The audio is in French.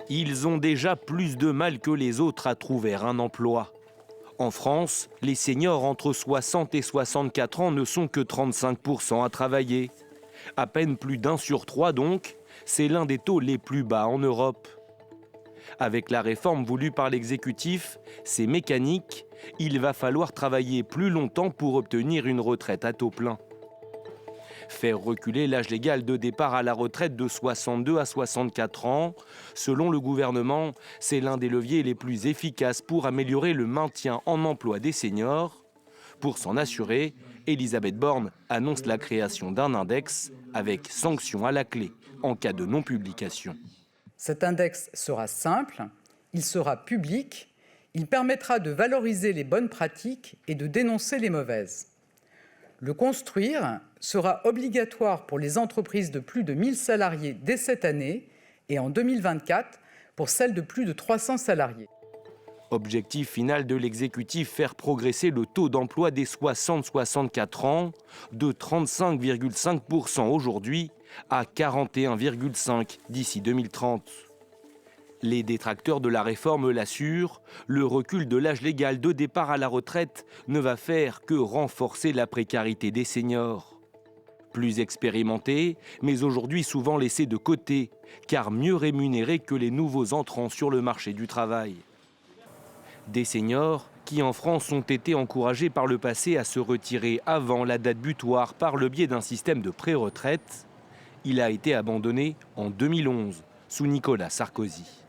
Ils ont déjà plus de mal que les autres à trouver un emploi. En France, les seniors entre 60 et 64 ans ne sont que 35% à travailler. À peine plus d'1 sur 3 donc, c'est l'un des taux les plus bas en Europe. Avec la réforme voulue par l'exécutif, c'est mécanique, il va falloir travailler plus longtemps pour obtenir une retraite à taux plein. Faire reculer l'âge légal de départ à la retraite de 62 à 64 ans, selon le gouvernement, c'est l'un des leviers les plus efficaces pour améliorer le maintien en emploi des seniors. Pour s'en assurer, Elisabeth Borne annonce la création d'un index avec sanction à la clé en cas de non-publication. Cet index sera simple, il sera public, il permettra de valoriser les bonnes pratiques et de dénoncer les mauvaises. Le construire sera obligatoire pour les entreprises de plus de 1 000 salariés dès cette année et en 2024 pour celles de plus de 300 salariés. Objectif final de l'exécutif, faire progresser le taux d'emploi des 60-64 ans de 35,5% aujourd'hui à 41,5% d'ici 2030. Les détracteurs de la réforme l'assurent, le recul de l'âge légal de départ à la retraite ne va faire que renforcer la précarité des seniors. Plus expérimentés, mais aujourd'hui souvent laissés de côté, car mieux rémunérés que les nouveaux entrants sur le marché du travail. Des seniors qui en France ont été encouragés par le passé à se retirer avant la date butoir par le biais d'un système de pré-retraite. Il a été abandonné en 2011 sous Nicolas Sarkozy.